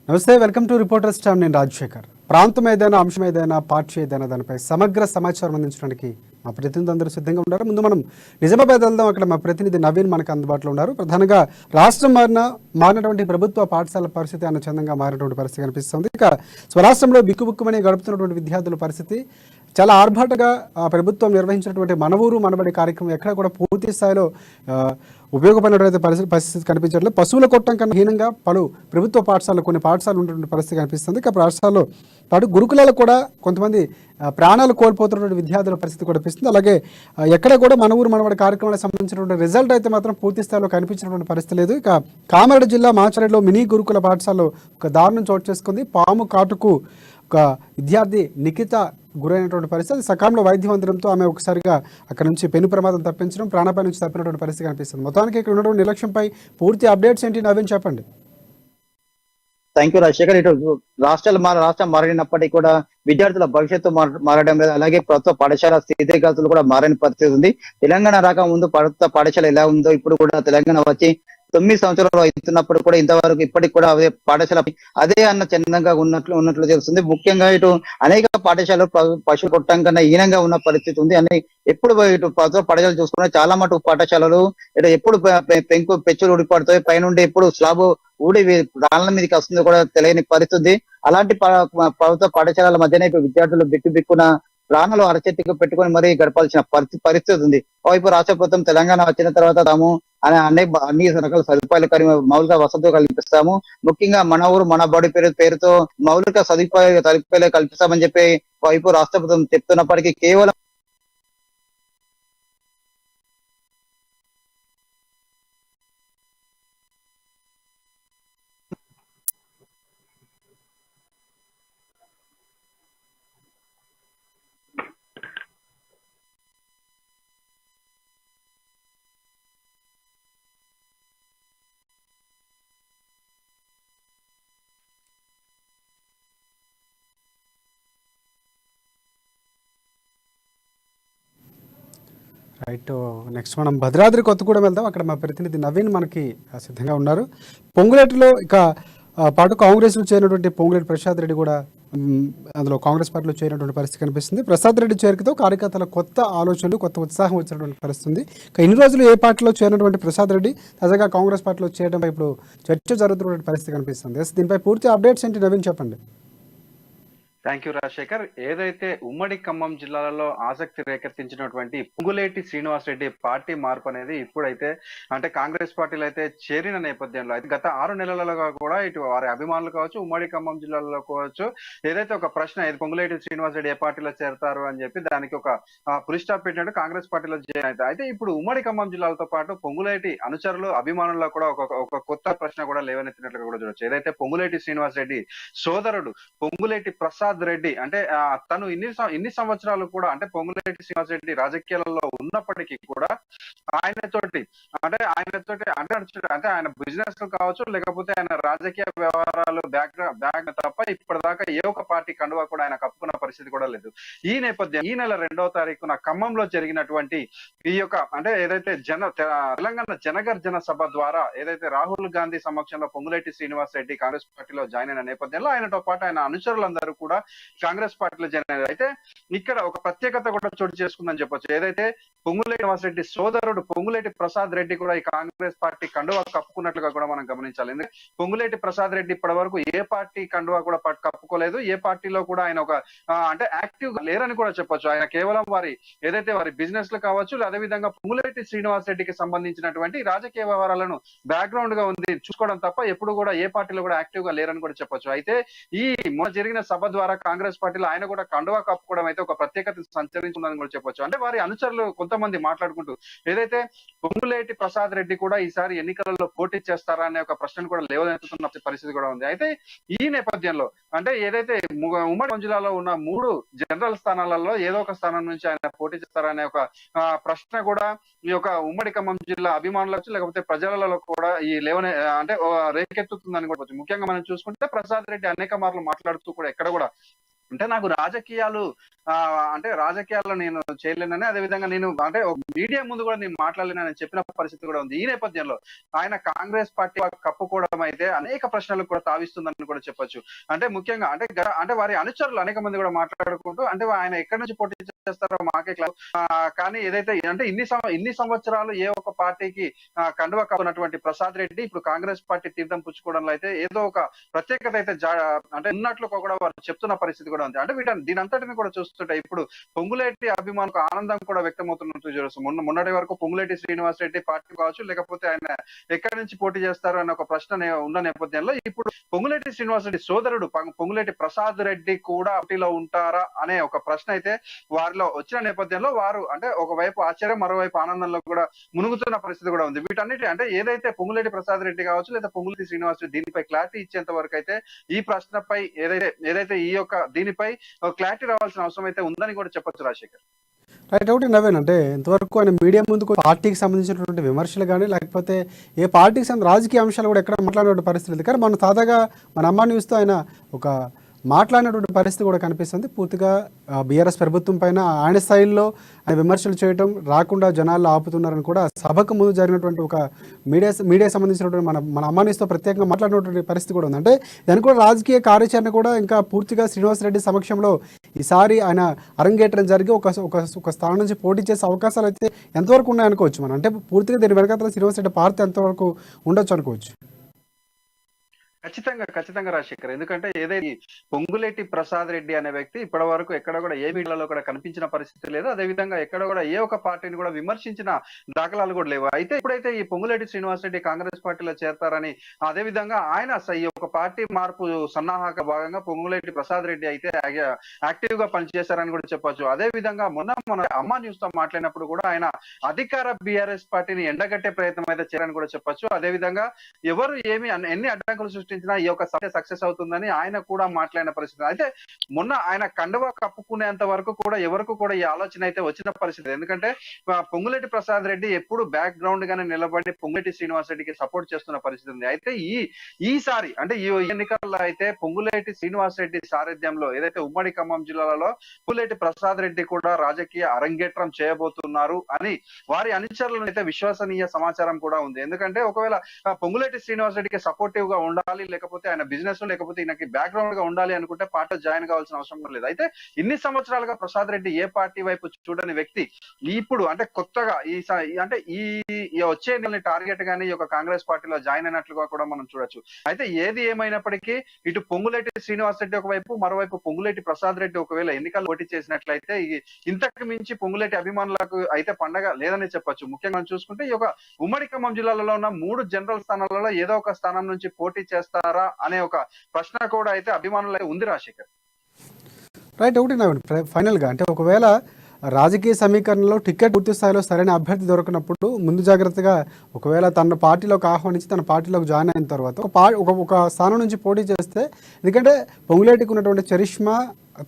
నమస్తే, welcome to reporters time. నేను రాజశేఖర్. ప్రాంతం ఏదైనా, అంశం ఏదైనా, పార్టీ ఏదైనా దానిపై సమగ్ర సమాచారం అందించడానికి మా ప్రతినిధి అందరూ సిద్ధంగా ఉన్నారు. ముందు మనం నిజామాబాద్ వెళ్దాం. అక్కడ మా ప్రతినిధి నవీన్ మనకు అందుబాటులో ఉన్నారు. ప్రధానంగా రాష్ట్రం మారినటువంటి ప్రభుత్వ పాఠశాల పరిస్థితి అన్నచందంగా మారినటువంటి పరిస్థితి కనిపిస్తుంది. ఇక స్వరాష్ట్రంలో బిక్కుబుక్కుమని గడుపుతున్నటువంటి విద్యార్థుల పరిస్థితి చాలా ఆర్భాటగా ప్రభుత్వం నిర్వహించినటువంటి మన ఊరు మనబడి కార్యక్రమం ఎక్కడ కూడా పూర్తి స్థాయిలో ఉపయోగపడినటువంటి పరిస్థితి కనిపించట్లేదు. పశువుల కొట్టం కన్నా హీనంగా పలు ప్రభుత్వ పాఠశాలలు, కొన్ని పాఠశాలలు ఉన్నటువంటి పరిస్థితి కనిపిస్తుంది. ఇక పాఠశాలలో పాటు గురుకులాలు కూడా కొంతమంది ప్రాణాలు కోల్పోతున్నటువంటి విద్యార్థుల పరిస్థితి కూడా కనిపిస్తుంది. అలాగే ఎక్కడ కూడా మన ఊరు మనబడి కార్యక్రమానికి సంబంధించినటువంటి రిజల్ట్ అయితే మాత్రం పూర్తి స్థాయిలో కనిపించినటువంటి పరిస్థితి లేదు. ఇక కామారెడ్డి జిల్లా మాచరేడులో మినీ గురుకుల పాఠశాలలో ఒక దారుణం చోటు చేసుకుంది. పాము కాటుకు ఒక విద్యార్థి నిఖిత గురైనటువంటి పరిస్థితి. సకాలంలో వైద్యం అందడంతో ఆమె ఒకసారిగా అక్కడ నుంచి పెను ప్రమాదం తప్పించడం, ప్రాణాపాయ నుంచి తప్పినటువంటి పరిస్థితి కనిపిస్తుంది. మొత్తానికి ఇక్కడ ఉన్నటువంటి నిర్లక్ష్యంపై పూర్తి అప్డేట్స్ ఏంటి నవీన్ చెప్పండి. Thank you Rajasekhar. ఇటు రాష్ట్రం మారినప్పటికీ కూడా విద్యార్థుల భవిష్యత్తు మారడం లేదు. అలాగే ప్రభుత్వ పాఠశాల స్థితిగతులు కూడా మారని పరిస్థితి ఉంది. తెలంగాణ రాక ముందు ప్రభుత్వ పాఠశాల ఎలా ఉందో ఇప్పుడు కూడా తెలంగాణ వచ్చి 9 సంవత్సరాలు అవుతున్నప్పుడు కూడా ఇంతవరకు ఇప్పటికి కూడా అదే పాఠశాల అదే అన్న చందంగా ఉన్నట్లు తెలుస్తుంది. ముఖ్యంగా ఇటు అనేక పాఠశాలలు పశువుల కొట్టం కన్నా హీనంగా ఉన్న పరిస్థితి ఉంది. అని ఎప్పుడు ఇటు ప్రభుత్వ పాఠశాలలు చూసుకున్నా చాలా మటుకు పాఠశాలలు ఇటు ఎప్పుడు పెచ్చులు ఊడిపడతాయి, పైనుండి ఎప్పుడు స్లాబ్ ఊడి రాళ్ళ మీదకి వస్తుందో కూడా తెలియని పరిస్థితి. అలాంటి ప్రభుత్వ పాఠశాలల మధ్యనే ఇప్పుడు విద్యార్థులు బిక్కున ప్రాణాలు అరచేతికి పెట్టుకొని మరీ గడపాల్సిన పరిస్థితి ఉంది. వైపు రాష్ట్ర ప్రభుత్వం తెలంగాణ వచ్చిన తర్వాత తాము అన్ని రకాల సదుపాయాలు మౌలిక వసతులు కల్పిస్తాము, ముఖ్యంగా మన ఊరు మన బడి పేరుతో మౌలిక సదుపాయాలు కల్పిస్తామని చెప్పి వైపు రాష్ట్ర ప్రభుత్వం చెప్తున్నప్పటికీ కేవలం రైట్, నెక్స్ట్ మనం భద్రాద్రి కొత్తగూడెం వెళ్దాం. అక్కడ మా ప్రతినిధి నవీన్ మనకి సిద్ధంగా ఉన్నారు. పొంగులేటిలో ఇక పాటు కాంగ్రెస్లో చేరినటువంటి పొంగులేటి ప్రసాద్ రెడ్డి కూడా అందులో కాంగ్రెస్ పార్టీలో చేరినటువంటి పరిస్థితి కనిపిస్తుంది. ప్రసాద్ రెడ్డి చేరికతో కార్యకర్తల కొత్త ఆలోచనలు, కొత్త ఉత్సాహం వచ్చినటువంటి పరిస్థితి. ఇక ఇన్ని రోజులు ఏ పార్టీలో చేరినటువంటి ప్రసాద్ రెడ్డి తాజాగా కాంగ్రెస్ పార్టీలో చేరడంపై ఇప్పుడు చర్చ జరుగుతున్నటువంటి పరిస్థితి కనిపిస్తుంది. దీనిపై పూర్తి అప్డేట్స్ ఏంటి నవీన్ చెప్పండి. Thank you Rajasekhar. ఏదైతే ఉమ్మడి ఖమ్మం జిల్లాలలో ఆసక్తి రేకెత్తించినటువంటి పొంగులేటి శ్రీనివాస్ రెడ్డి పార్టీ మార్పు అనేది ఇప్పుడైతే అంటే కాంగ్రెస్ పార్టీలో అయితే చేరిన నేపథ్యంలో అయితే గత 6 నెలలుగా కూడా ఇటు వారి అభిమానులు కావచ్చు, ఉమ్మడి ఖమ్మం జిల్లాలో కావచ్చు, ఏదైతే ఒక ప్రశ్న ఇది పొంగులేటి శ్రీనివాస్ రెడ్డి ఏ పార్టీలో చేరతారు అని చెప్పి దానికి ఒక ఫుల్ స్టాప్ పెట్టినట్టు కాంగ్రెస్ పార్టీలో చేరిన అయితే ఇప్పుడు ఉమ్మడి ఖమ్మం జిల్లాలతో పాటు పొంగులేటి అనుచరులు అభిమానుల్లో కూడా ఒక కొత్త ప్రశ్న కూడా లేవనెత్తినట్లుగా కూడా చూడొచ్చు. ఏదైతే పొంగులేటి శ్రీనివాస్ రెడ్డి సోదరుడు పొంగులేటి ప్రసాద్ రెడ్డి అంటే తను ఇన్ని సంవత్సరాలు కూడా అంటే పొంగులేటి శ్రీనివాస్ రెడ్డి రాజకీయాలలో ఉన్నప్పటికీ కూడా ఆయనతోటి అంటే ఆయన బిజినెస్ కావచ్చు, లేకపోతే ఆయన రాజకీయ వ్యవహారాలు బ్యాగ్ తప్ప ఇప్పటిదాకా ఏ ఒక్క పార్టీ కండువా కూడా ఆయన కప్పుకున్న పరిస్థితి కూడా లేదు. ఈ నేపథ్యం ఈ నెల 2వ తారీఖున ఖమ్మంలో జరిగినటువంటి ఈ యొక్క అంటే ఏదైతే తెలంగాణ జనగర్జన సభ ద్వారా ఏదైతే రాహుల్ గాంధీ సమక్షంలో పొంగులేటి శ్రీనివాస్ రెడ్డి కాంగ్రెస్ పార్టీలో జాయిన్ అయిన నేపథ్యంలో ఆయనతో పాటు ఆయన అనుచరులందరూ కూడా కాంగ్రెస్ పార్టీలో జాయిన్ అయ్యారు. అయితే ఇక్కడ ఒక ప్రత్యేకత కూడా చోటు చేసుకుందని చెప్పొచ్చు. ఏదైతే పొంగులేటి శ్రీనివాస్ రెడ్డి సోదరుడు పొంగులేటి ప్రసాద్ రెడ్డి కూడా ఈ కాంగ్రెస్ పార్టీ కండువా కప్పుకున్నట్లుగా కూడా మనం గమనించాలి. ఎందుకంటే పొంగులేటి ప్రసాద్ రెడ్డి ఇప్పటి వరకు ఏ పార్టీ కండువా కూడా కప్పుకోలేదు, ఏ పార్టీలో కూడా ఆయన ఒక అంటే యాక్టివ్ గా లేరని కూడా చెప్పొచ్చు. ఆయన కేవలం వారి బిజినెస్ లో కావచ్చు, అదే విధంగా పొంగులేటి శ్రీనివాస్ రెడ్డికి సంబంధించినటువంటి రాజకీయ వ్యవహారాలను బ్యాక్గ్రౌండ్ గా ఉంది చూసుకోవడం తప్ప ఎప్పుడు కూడా ఏ పార్టీలో కూడా యాక్టివ్ గా లేరని కూడా చెప్పొచ్చు. అయితే ఈ మొన్న జరిగిన సభ ద్వారా కాంగ్రెస్ పార్టీలో ఆయన కూడా కండువా కప్పుకోవడం అయితే ఒక ప్రత్యేకత సంచరించుందని కూడా చెప్పొచ్చు. అంటే వారి అనుచరులు కొంతమంది మాట్లాడుకుంటూ ఏదైతే పొంగులేటి ప్రసాద్ రెడ్డి కూడా ఈసారి ఎన్నికలలో పోటీ చేస్తారా అనే ఒక ప్రశ్నను కూడా లేవనెత్తుతున్న పరిస్థితి కూడా ఉంది. అయితే ఈ నేపథ్యంలో అంటే ఏదైతే ఉమ్మడి జిల్లాలో ఉన్న 3 జనరల్ స్థానాలలో ఏదో ఒక స్థానం నుంచి ఆయన పోటీ చేస్తారా అనే ఒక ప్రశ్న కూడా ఈ యొక్క ఉమ్మడి ఖమ్మం జిల్లా అభిమానులకు లేకపోతే ప్రజలలో కూడా ఈ అంటే రేకెత్తుతుందని కూడా ముఖ్యంగా మనం చూసుకుంటే ప్రసాద్ రెడ్డి అనేక మార్లు మాట్లాడుతూ కూడా ఎక్కడ కూడా అంటే నాకు రాజకీయాలు అంటే రాజకీయాల్లో నేను చేయలేనని, అదే విధంగా నేను అంటే మీడియా ముందు కూడా నేను మాట్లాడలేనని చెప్పిన పరిస్థితి కూడా ఉంది. ఈ నేపథ్యంలో ఆయన కాంగ్రెస్ పార్టీ కప్పుకోవడం అయితే అనేక ప్రశ్నలకు కూడా తావిస్తుందని కూడా చెప్పొచ్చు. అంటే ముఖ్యంగా అంటే వారి అనుచరులు అనేక మంది కూడా మాట్లాడుకుంటూ అంటే ఆయన ఎక్కడి నుంచి పోటీ చేస్తారో మాకే కానీ ఏదైతే అంటే ఇన్ని సంవత్సరాలు ఏ ఒక్క పార్టీకి కండువా కప్పుకున్నటువంటి ప్రసాద్ రెడ్డి ఇప్పుడు కాంగ్రెస్ పార్టీ తీర్థం పుచ్చుకోవడంలో అయితే ఏదో ఒక ప్రత్యేకత అయితే అంటే ఉన్నట్లు కూడా వారు చెప్తున్న పరిస్థితి కూడా ఉంది. అంటే దీని అంతటిని కూడా చూస్తుంటే ఇప్పుడు పొంగులేటి అభిమానులకు ఆనందం కూడా వ్యక్తమవుతున్నట్టు చూస్తాం. మొన్నటి వరకు పొంగులేటి శ్రీనివాస్ రెడ్డి పార్టీ కావచ్చు, లేకపోతే ఆయన ఎక్కడి నుంచి పోటీ చేస్తారు అనే ఒక ప్రశ్న ఉన్న నేపథ్యంలో ఇప్పుడు పొంగులేటి శ్రీనివాస్ రెడ్డి సోదరుడు పొంగులేటి ప్రసాద్ రెడ్డి కూడా పార్టీలో ఉంటారా అనే ఒక ప్రశ్న అయితే వారిలో వచ్చిన నేపథ్యంలో వారు అంటే ఒకవైపు ఆశ్చర్యం, మరోవైపు ఆనందంలో కూడా మునుగుతున్న పరిస్థితి కూడా ఉంది. వీటన్నిటి అంటే ఏదైతే పొంగులేటి ప్రసాద్ రెడ్డి కావచ్చు లేదా పొంగులేటి శ్రీనివాస్ రెడ్డి దీనిపై క్లారిటీ ఇచ్చేంత వరకు అయితే ఈ ప్రశ్నపై ఏదైతే ఈ యొక్క దీనిపై క్లారిటీ రావాల్సిన అవసరం అయితే ఉందని కూడా చెప్పొచ్చు రాజశేఖర్. రైట్. ఒకటి నవ్వేన్, అంటే ఇంతవరకు ఆయన మీడియా ముందుకు పార్టీకి సంబంధించినటువంటి విమర్శలు కానీ లేకపోతే ఏ పార్టీకి సంబంధించిన రాజకీయ అంశాలు కూడా ఎక్కడ మాట్లాడినటువంటి పరిస్థితి లేదు. కానీ మనం తాజాగా మన అమ్మ న్యూస్తో ఆయన ఒక మాట్లాడినటువంటి పరిస్థితి కూడా కనిపిస్తుంది. పూర్తిగా బీఆర్ఎస్ ప్రభుత్వం పైన ఆయన స్థాయిలో ఆయన విమర్శలు చేయడం, రాకుండా జనాల్లో ఆపుతున్నారని కూడా సభకు ముందు జరిగినటువంటి ఒక మీడియా సంబంధించినటువంటి మన అమ్మానిస్తో ప్రత్యేకంగా మాట్లాడినటువంటి పరిస్థితి కూడా ఉంది. అంటే దానికి కూడా రాజకీయ కార్యాచరణ కూడా ఇంకా పూర్తిగా శ్రీనివాసరెడ్డి సమక్షంలో ఈసారి ఆయన అరంగేట్రం జరిగి ఒక స్థానం నుంచి పోటీ చేసే అవకాశాలు అయితే ఎంతవరకు ఉన్నాయనుకోవచ్చు మనం? అంటే పూర్తిగా దీని వెనకాల శ్రీనివాసరెడ్డి పార్టీ ఎంతవరకు ఉండొచ్చు అనుకోవచ్చు? ఖచ్చితంగా రాజశేఖర్. ఎందుకంటే ఏదైతే పొంగులేటి ప్రసాద్ రెడ్డి అనే వ్యక్తి ఇప్పటి వరకు ఎక్కడ కూడా ఏ మీడియాలో కూడా కనిపించిన పరిస్థితి లేదు. అదే విధంగా ఎక్కడ కూడా ఏ ఒక్క పార్టీని కూడా విమర్శించిన దాఖలాలు కూడా లేవు. అయితే ఇప్పుడైతే ఈ పొంగులేటి శ్రీనివాస్ రెడ్డి కాంగ్రెస్ పార్టీలో చేరతారని, అదే విధంగా ఆయన ఈ యొక్క పార్టీ మార్పు సన్నాహక భాగంగా పొంగులేటి ప్రసాద్ రెడ్డి అయితే యాక్టివ్ గా పనిచేశారని కూడా చెప్పొచ్చు. అదే విధంగా మన అమ్మ న్యూస్ తో మాట్లాడినప్పుడు కూడా ఆయన అధికార బీఆర్ఎస్ పార్టీని ఎండగట్టే ప్రయత్నం అయితే చేయాలని కూడా చెప్పొచ్చు. అదే విధంగా ఎవరు ఎన్ని అడ్డంకులు సృష్టించినా ఈ యొక్క సక్సెస్ అవుతుందని ఆయన కూడా మాట్లాడిన పరిస్థితి. అయితే మొన్న ఆయన కండువా కప్పుకునేంత వరకు కూడా ఎవరికి కూడా ఈ ఆలోచన అయితే వచ్చిన పరిస్థితి. ఎందుకంటే పొంగులేటి ప్రసాద్ రెడ్డి ఎప్పుడు బ్యాక్ గ్రౌండ్ గానే నిలబడి పొంగులేటి శ్రీనివాస్ రెడ్డికి సపోర్ట్ చేస్తున్న పరిస్థితి ఉంది. అయితే ఈసారి అంటే ఈ ఎన్నికల్లో అయితే పొంగులేటి శ్రీనివాస్ రెడ్డి సారథ్యంలో ఏదైతే ఉమ్మడి ఖమ్మం జిల్లాలో పొంగులేటి ప్రసాద్ రెడ్డి కూడా రాజకీయ అరంగేట్రం చేయబోతున్నారు అని వారి అనుచరులను అయితే విశ్వసనీయ సమాచారం కూడా ఉంది. ఎందుకంటే ఒకవేళ పొంగులేటి శ్రీనివాస్ రెడ్డికి సపోర్టివ్ గా ఉండాలి, లేకపోతే ఆయన బిజినెస్ లో లేకపోతే ఈయనకి బ్యాక్గ్రౌండ్ గా ఉండాలి అనుకుంటే పార్టీ జాయిన్ కావాల్సిన అవసరం లేదు. అయితే ఇన్ని సంవత్సరాలుగా ప్రసాద్ రెడ్డి ఏ పార్టీ వైపు చూడని వ్యక్తి ఇప్పుడు అంటే కొత్తగా అంటే ఈ వచ్చే ఎన్నికల్ని టార్గెట్ గానీ ఈ యొక్క కాంగ్రెస్ పార్టీలో జాయిన్ అయినట్లుగా కూడా మనం చూడొచ్చు. అయితే ఏది ఏమైనప్పటికీ ఇటు పొంగులేటి శ్రీనివాస్ రెడ్డి ఒకవైపు, మరోవైపు పొంగులేటి ప్రసాద్ రెడ్డి ఒకవేళ ఎన్నికలు పోటీ చేసినట్లయితే ఇంతకు మించి పొంగులేటి అభిమానులకు అయితే పండగ లేదని చెప్పొచ్చు. ముఖ్యంగా చూసుకుంటే ఈ యొక్క ఉమ్మడి ఖమ్మం జిల్లాలో ఉన్న 3 జనరల్ స్థానాలలో ఏదో ఒక స్థానం నుంచి పోటీ చేస్తారా అనే ఒక ప్రశ్న కూడా అయితే అభిమానులు ఉంది రాజశేఖర్. రైట్. ఒకటి నవీన్, ఫైనల్ గా అంటే ఒకవేళ రాజకీయ సమీకరణలో టికెట్ పూర్తి స్థాయిలో సరైన అభ్యర్థి దొరికినప్పుడు ముందు జాగ్రత్తగా ఒకవేళ తన పార్టీలోకి ఆహ్వానించి తన పార్టీలోకి జాయిన్ అయిన తర్వాత ఒక స్థానం నుంచి పోటీ చేస్తే, ఎందుకంటే పొంగులేటికి ఉన్నటువంటి చరిష్మా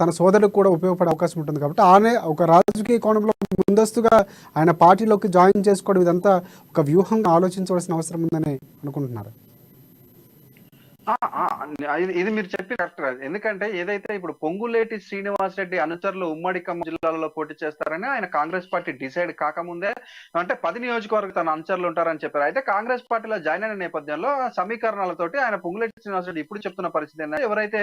తన సోదరుడికి కూడా ఉపయోగపడే అవకాశం ఉంటుంది కాబట్టి ఆయన ఒక రాజకీయ కోణంలో ముందస్తుగా ఆయన పార్టీలోకి జాయిన్ చేసుకోవడం ఇదంతా ఒక వ్యూహంగా ఆలోచించవలసిన అవసరం ఉందని అనుకుంటున్నారు. ఇది మీరు చెప్పి కరెక్ట్. ఎందుకంటే ఏదైతే ఇప్పుడు పొంగులేటి శ్రీనివాస్ రెడ్డి అనుచరులు ఉమ్మడి ఖమ్మం జిల్లాలో పోటీ చేస్తారని ఆయన కాంగ్రెస్ పార్టీ డిసైడ్ కాకముందే అంటే 10 నియోజకవర్గ తన అనుచరులు ఉంటారని చెప్పారు. అయితే కాంగ్రెస్ పార్టీలో జాయిన్ అయిన నేపథ్యంలో సమీకరణాలతోటి ఆయన పొంగులేటి శ్రీనివాస్ రెడ్డి ఇప్పుడు చెప్తున్న పరిస్థితి ఏంటంటే ఎవరైతే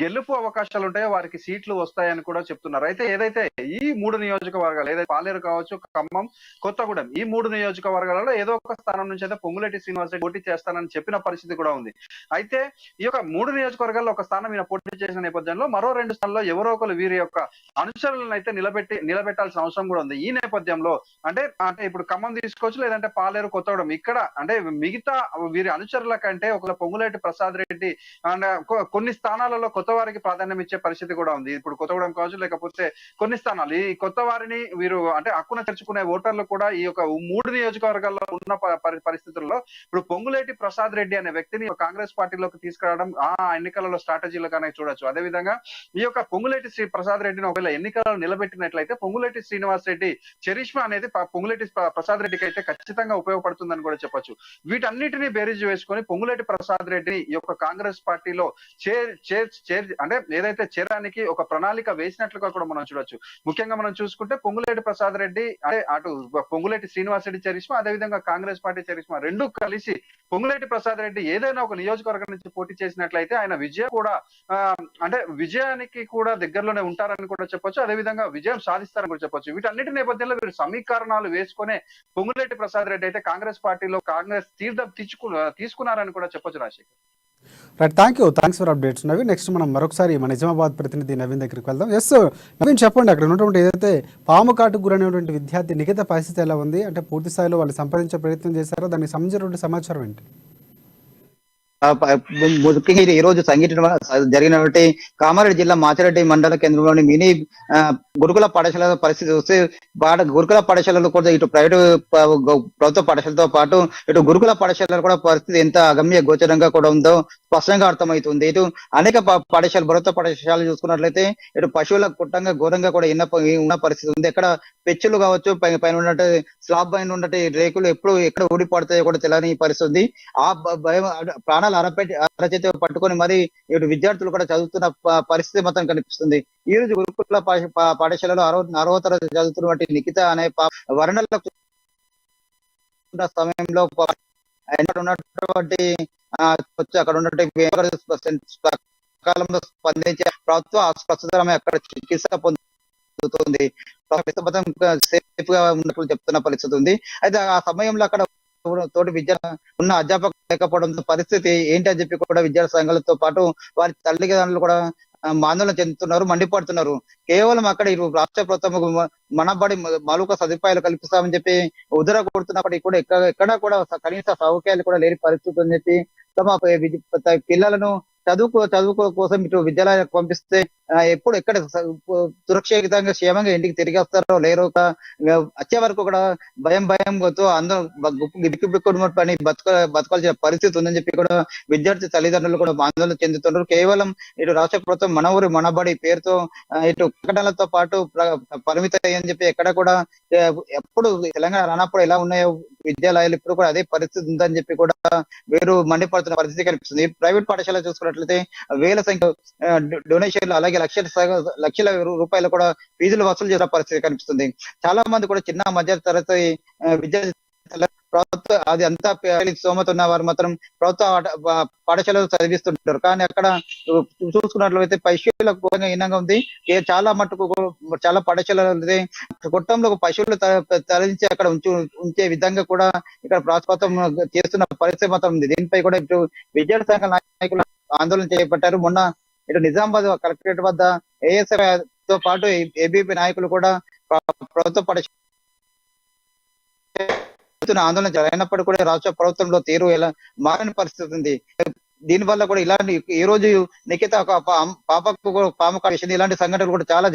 గెలుపు అవకాశాలు ఉంటాయో వారికి సీట్లు వస్తాయని కూడా చెప్తున్నారు. అయితే ఏదైతే ఈ 3 నియోజకవర్గాలు ఏదైతే పాలేరు కావచ్చు, ఖమ్మం, కొత్తగూడెం ఈ 3 నియోజకవర్గాలలో ఏదో ఒక స్థానం నుంచి అయితే పొంగులేటి శ్రీనివాస్ రెడ్డి పోటీ చేస్తానని చెప్పిన పరిస్థితి కూడా ఉంది. అయితే ఈ యొక్క 3 నియోజకవర్గాల్లో ఒక స్థానం ఈయన పోటీ చేసిన నేపథ్యంలో మరో 2 స్థానాల్లో ఎవరో ఒకరు వీరి యొక్క అనుచరులను అయితే నిలబెట్టాల్సిన అవసరం కూడా ఉంది. ఈ నేపథ్యంలో అంటే ఇప్పుడు ఖమ్మం తీసుకోవచ్చు, లేదంటే పాలేరు, కొత్తగూడెం ఇక్కడ అంటే మిగతా వీరి అనుచరుల కంటే ఒక పొంగులేటి ప్రసాద్ రెడ్డి కొన్ని స్థానాలలో కొత్త వారికి ప్రాధాన్యం ఇచ్చే పరిస్థితి కూడా ఉంది. ఇప్పుడు కొత్తగూడెం కావచ్చు, లేకపోతే కొన్ని స్థానాలు ఈ కొత్త వారిని వీరు అంటే హక్కున తెచ్చుకునే ఓటర్లు కూడా ఈ యొక్క 3 నియోజకవర్గాల్లో ఉన్న పరిస్థితుల్లో ఇప్పుడు పొంగులేటి ప్రసాద్ రెడ్డి అనే వ్యక్తిని కాంగ్రెస్ పార్టీలోకి అధికారంలోకి తీసుకురావడం ఆ ఎన్నికలలో స్ట్రాటజీలుగానే చూడొచ్చు. అదేవిధంగా ఈ యొక్క పొంగులేటి శ్రీ ప్రసాద్ రెడ్డిని ఒకవేళ ఎన్నికలలో నిలబెట్టినట్లయితే పొంగులేటి శ్రీనివాస్ రెడ్డి చరిష్మా అనేది పొంగులేటి ప్రసాద్ రెడ్డికి అయితే ఖచ్చితంగా ఉపయోగపడుతుందని కూడా చెప్పొచ్చు. వీటన్నిటిని బేరీజు వేసుకొని పొంగులేటి ప్రసాద్ రెడ్డిని ఈ యొక్క కాంగ్రెస్ పార్టీలో అంటే ఏదైతే చేరడానికి ఒక ప్రణాళిక వేసినట్లుగా కూడా మనం చూడొచ్చు. ముఖ్యంగా మనం చూసుకుంటే పొంగులేటి ప్రసాద్ రెడ్డి అంటే అటు పొంగులేటి శ్రీనివాస్ రెడ్డి చరిష్మా, అదేవిధంగా కాంగ్రెస్ పార్టీ చరిష్మా రెండు కలిసి పొంగులేటి ప్రసాద్ రెడ్డి ఏదైనా ఒక నియోజకవర్గం నుంచి పోటీ చేసినట్లయితే ఆయన విజయం కూడా అంటే విజయానికి కూడా దగ్గరలోనే ఉంటారని కూడా చెప్పొచ్చు. అదేవిధంగా విజయం సాధిస్తారని కూడా చెప్పొచ్చు. వీటన్నిటి నేపథ్యంలో వీరు సమీకరణాలు వేసుకునే పొంగులేటి ప్రసాద్ రెడ్డి అయితే కాంగ్రెస్ పార్టీలో కాంగ్రెస్ తీర్థం తీసుకున్నారని కూడా చెప్పొచ్చు Rajasekhar. Right, thanks for updates Naveen. Next మనం మరొకసారి మన నిజామాబాద్ ప్రతినిధి నవీన్ దగ్గరికి వెళ్దాం. ఎస్ నవీన్, చెప్పండి, అక్కడ ఉన్నటువంటి ఏదైతే పాము కాటుకు గురైనటువంటి విద్యార్థి నిఖిత పరిస్థితి ఎలా ఉంది? అంటే పూర్తి స్థాయిలో వాళ్ళు సంప్రదించే ప్రయత్నం చేశారో, దానికి సంబంధించినటువంటి సమాచారం ఏంటి? ముఖ్యంగా ఈ రోజు సంఘటన జరిగినటువంటి కామారెడ్డి జిల్లా మాచిరెడ్డి మండల కేంద్రంలోని మినీ గురుకుల పాఠశాల పరిస్థితి చూస్తే గురుకుల పాఠశాలలు కూడా ఇటు ప్రైవేటు ప్రభుత్వ పాఠశాలతో పాటు ఇటు గురుకుల పాఠశాలలు కూడా పరిస్థితి ఎంత అగమ్య గోచరంగా కూడా ఉందో స్పష్టంగా అర్థమవుతుంది. ఇటు అనేక పాఠశాలలు ప్రభుత్వ పాఠశాలలు చూసుకున్నట్లయితే ఇటు పశువుల కుట్టంగా ఘోరంగా కూడా ఉన్న పరిస్థితి ఉంది. ఎక్కడ పెచ్చులు కావచ్చు, పైన ఉన్నట్టు స్లాబ్ పైన ఉన్నట్టు రేకులు ఎక్కడ ఊడిపడతాయో కూడా తెలియని పరిస్థితి ఉంది. ఆ భయం ప్రాణాలు అరచేతి పట్టుకొని మరి ఇటు విద్యార్థులు కూడా చదువుతున్న పరిస్థితి మొత్తం కనిపిస్తుంది. ఈ రోజు గురుకుల పాఠశాలలో 60వ తరగతి చదువుతున్నటువంటి నిఖిత అనే వరణలో సమయంలో ఉన్నటువంటి అక్కడ ఉన్నటువంటి కాలంలో స్పందించే ప్రభుత్వ ప్రస్తుతం అక్కడ చికిత్స పొందుతుంది. సేఫ్ గా ఉన్నట్లు చెప్తున్న పరిస్థితి ఉంది. అయితే ఆ సమయంలో అక్కడ తోటి విద్య ఉన్న అధ్యాపకులు లేకపోవడంతో పరిస్థితి ఏంటి అని చెప్పి కూడా విద్యార్థి సంఘాలతో పాటు వారి తల్లిదండ్రులు కూడా ఆందోళన చెందుతున్నారు, మండిపడుతున్నారు. కేవలం అక్కడ ఇరు రాష్ట్ర ప్రభుత్వం మనబడి మౌలిక సదుపాయాలు కల్పిస్తామని చెప్పి ఉదర కొడుతున్నప్పటికీ కూడా ఎక్కడా కూడా కనీస సౌకర్యాలు కూడా లేని పరిస్థితి అని చెప్పి తమ పిల్లలను చదువుకో కోసం ఇటు విద్యాలయాలకు పంపిస్తే ఎప్పుడు ఎక్కడ సురక్షితంగా క్షేమంగా ఇంటికి తిరిగి వస్తారో లేరో వచ్చే వరకు కూడా భయంతో అందరూ పని బతకాల్సిన పరిస్థితి ఉందని చెప్పి కూడా విద్యార్థి తల్లిదండ్రులు కూడా ఆందోళన చెందుతున్నారు. కేవలం ఇటు రాష్ట్ర ప్రభుత్వం మన ఊరి మనబడి పేరుతో ఇటు ప్రకటనలతో పాటు పరిమితం అని చెప్పి ఎక్కడ కూడా ఎప్పుడు తెలంగాణ రానప్పుడు ఎలా ఉన్నాయో విద్యాలయాలు ఇప్పుడు కూడా అదే పరిస్థితి ఉందని చెప్పి కూడా వేరు మండిపడుతున్న పరిస్థితి కనిపిస్తుంది. ప్రైవేట్ పాఠశాల చూసుకున్నట్లయితే వేల సంఖ్య డొనేషన్లు అలాగే లక్షల రూపాయలు కూడా ఫీజులు వసూలు చేసిన పరిస్థితి కనిపిస్తుంది. చాలా మంది కూడా చిన్న మధ్య తరగతి విద్యార్థి ప్రభుత్వ అది అంతా స్తోమత ఉన్న వారు మాత్రం ప్రభుత్వ పాఠశాలలో చదివిస్తుంటారు. కానీ అక్కడ చూసుకున్నట్లయితే పశువుల ఘోరంగా హీనంగా ఉంది. చాలా మట్టుకు చాలా పాఠశాలలు కొట్టంలో పశువులు తరలించి అక్కడ ఉంచే విధంగా కూడా ఇక్కడ ప్రభుత్వం చేస్తున్న పరిస్థితి మాత్రం ఉంది. దీనిపై కూడా ఇటు విద్యార్థి సంఘ నాయకులు ఆందోళన చేపట్టారు. మొన్న ఇటు నిజామాబాద్ కలెక్టరేట్ వద్ద ఏఎస్ఐ తో పాటు ఏబీపీ నాయకులు కూడా ప్రభుత్వ పాఠశాల ఆందోళన అయినప్పటికీ కూడా రాష్ట్ర ప్రభుత్వంలో తీరు ఎలా మారని పరిస్థితి ఉంది. దీని వల్ల కూడా ఇలాంటి ఈ రోజు నిఖిత పాపకు పాము కాటేసింది. ఇలాంటి సంఘటనలు కూడా చాలా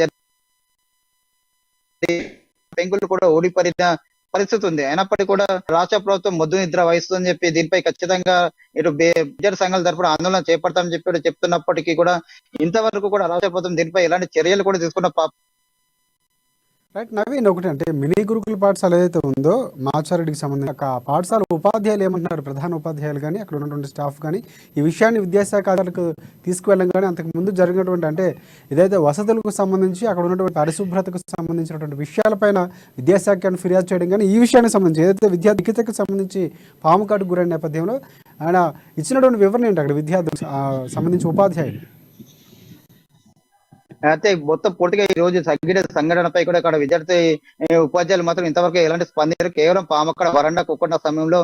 పెంకులు కూడా ఓడిపడిన పరిస్థితి ఉంది. అయినప్పటికీ కూడా రాష్ట్ర ప్రభుత్వం మొద్దు నిద్ర వహిస్తుందని చెప్పి దీనిపై ఖచ్చితంగా ఇటు విద్యార్థి సంఘాల తరపున ఆందోళన చేపడతామని చెప్పి చెప్తున్నప్పటికీ కూడా ఇంతవరకు కూడా రాష్ట్ర ప్రభుత్వం దీనిపై ఎలాంటి చర్యలు కూడా తీసుకున్న రైట్ నవీన్, ఒకటి అంటే మినీ గురుకుల పాఠశాల ఏదైతే ఉందో మాచారెడ్డికి సంబంధించి పాఠశాల ఉపాధ్యాయులు ఏమంటున్నారు, ప్రధాన ఉపాధ్యాయులు కానీ అక్కడ ఉన్నటువంటి స్టాఫ్ కానీ ఈ విషయాన్ని విద్యాశాఖ అధికారులకు తీసుకువెళ్ళం కానీ అంతకు ముందు జరిగినటువంటి అంటే ఏదైతే వసతులకు సంబంధించి అక్కడ ఉన్నటువంటి పరిశుభ్రతకు సంబంధించినటువంటి విషయాలపైన విద్యాశాఖను ఫిర్యాదు చేయడం కానీ ఈ విషయానికి సంబంధించి ఏదైతే విద్యార్థికి సంబంధించి పాము కాటుకు గురైన నేపథ్యంలో ఆయన ఇచ్చినటువంటి వివరణ ఏంటి అక్కడ విద్యార్థులకు సంబంధించి ఉపాధ్యాయులు? అయితే మొత్తం పూర్తిగా ఈ రోజు సంఘటనపై కూడా ఇక్కడ విద్యార్థి ఉపాధ్యాయులు మాత్రం ఇంతవరకు ఎలాంటి స్పందించారు. కేవలం పాము అక్కడ వరండా కుక్కున్న సమయంలో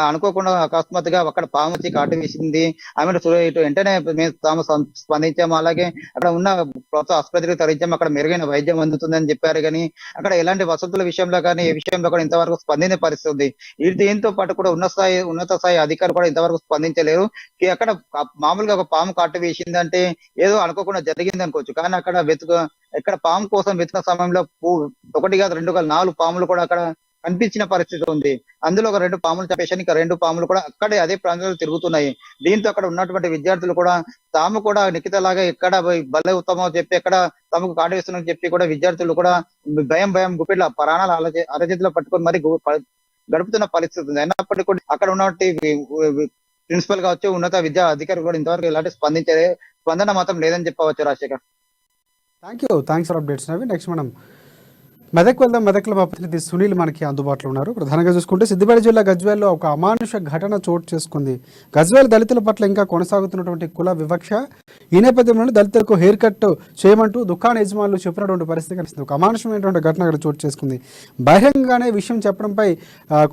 అనుకోకుండా అకస్మాత్తుగా అక్కడ పాము వచ్చి కాటు వేసింది. ఆమె ఇటు వెంటనే మేము తాము స్పందించాము. అలాగే అక్కడ ఉన్న ప్రభుత్వ ఆసుపత్రికి తరలించాము, అక్కడ మెరుగైన వైద్యం అందుతుందని చెప్పారు. కానీ అక్కడ ఎలాంటి వసతుల విషయంలో కానీ ఏ విషయంలో కూడా ఇంతవరకు స్పందించే పరిస్థితి ఉంది. దీంతో పాటు కూడా ఉన్నత స్థాయి అధికారులు కూడా ఇంతవరకు స్పందించలేరు. అక్కడ మామూలుగా ఒక పాము కాటు వేసిందంటే ఏదో అనుకోకుండా జరిగింది అనుకోవచ్చు. కానీ అక్కడ ఎక్కడ పాము కోసం వెతికిన సమయంలో 1 కాదు 2 కాదు 4 పాములు కూడా అక్కడ కనిపించిన పరిస్థితి ఉంది. అందులో ఒక 2 పాములు చంపేశారు. ఇంకా 2 పాములు కూడా అక్కడే అదే ప్రాంతంలో తిరుగుతున్నాయి. దీంతో అక్కడ ఉన్నటువంటి విద్యార్థులు కూడా తాము కూడా నిఖితలాగా ఎక్కడ భలే ఉత్తమం చెప్పి ఎక్కడ తమకు కాటు వేస్తున్నారని చెప్పి కూడా విద్యార్థులు కూడా భయం గుప్పిట్ల ప్రాణాలు అరచేతిలో పట్టుకొని మరి గడుపుతున్న పరిస్థితి ఉంది. అయినప్పటికీ కూడా అక్కడ ఉన్నటువంటి ప్రిన్సిపల్ కావచ్చు, ఉన్నత విద్యా అధికారులు కూడా ఇంతవరకు ఎలాంటి స్పందన మాత్రం లేదని చెప్పవచ్చు Rajasekhar. Thanks for updates Naveen. Next మనం మెదక్ వెళ్దాం. మెదక్లో మా ప్రతినిధి సునీల్ మనకి అందుబాటులో ఉన్నారు. ప్రధానంగా చూసుకుంటే సిద్దిపేట జిల్లా గజ్వేల్లో ఒక అమానుష ఘటన చోటు చేసుకుంది. గజ్వేల్ దళితుల పట్ల ఇంకా కొనసాగుతున్నటువంటి కుల వివక్ష, ఈ నేపథ్యంలోనే దళితులకు హెయిర్ కట్ చేయమంటూ దుకాణ యజమానులు చెప్పినటువంటి పరిస్థితి కనిపిస్తుంది. ఒక అమానుషమైనటువంటి ఘటన అక్కడ చోటు చేసుకుంది. బహిరంగంగానే విషయం చెప్పడంపై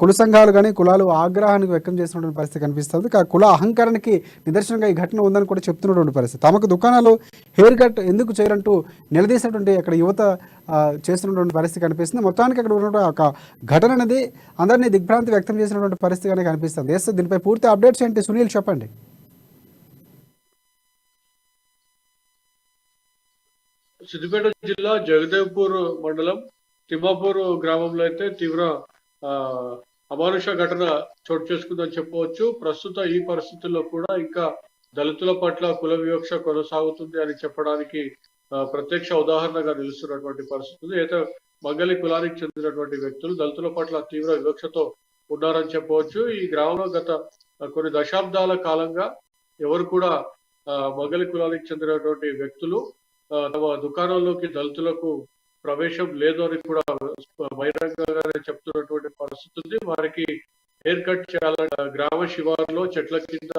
కుల సంఘాలు కానీ కులాలు ఆగ్రహానికి వ్యక్తం చేసినటువంటి పరిస్థితి కనిపిస్తుంది. కుల అహంకారానికి నిదర్శనంగా ఈ ఘటన ఉందని కూడా చెప్తున్నటువంటి పరిస్థితి. తమకు దుకాణాలు హెయిర్ కట్ ఎందుకు చేయాలంటూ నిలదీసినటువంటి అక్కడ యువత చేస్తున్నటువంటి పరిస్థితి కనిపిస్తుంది. మొత్తానికి అక్కడ ఉన్నటువంటి ఒక ఘటన అనేది అందరినీ దిగ్భ్రాంతి వ్యక్తం చేసినటువంటి పరిస్థితిగానే కనిపిస్తుంది. దీనిపై పూర్తి అప్డేట్స్ ఏంటి సునీల్ చెప్పండి. సిద్దిపేట జిల్లా జగదేవ్పూర్ మండలం తిమ్మాపూర్ గ్రామంలో అయితే తీవ్ర అమానుష ఘటన చోటు చేసుకుందని చెప్పవచ్చు. ప్రస్తుత ఈ పరిస్థితుల్లో కూడా ఇంకా దళితుల పట్ల కుల వివక్ష కొనసాగుతుంది అని చెప్పడానికి ప్రత్యక్ష ఉదాహరణగా నిలుస్తున్నటువంటి పరిస్థితి. అయితే మంగళి కులానికి చెందినటువంటి వ్యక్తులు దళితుల పట్ల తీవ్ర వివక్షతో ఉన్నారని చెప్పవచ్చు. ఈ గ్రామంలో గత కొన్ని దశాబ్దాల కాలంగా ఎవరు కూడా మంగళి కులానికి చెందినటువంటి వ్యక్తులు తమ దుకాణంలోకి దళితులకు ప్రవేశం లేదు అని కూడా బహిరంగంగానే చెప్తున్నటువంటి పరిస్థితి ఉంది. వారికి హెయిర్ కట్ చేయాలంటే గ్రామ శివారులో చెట్ల కింద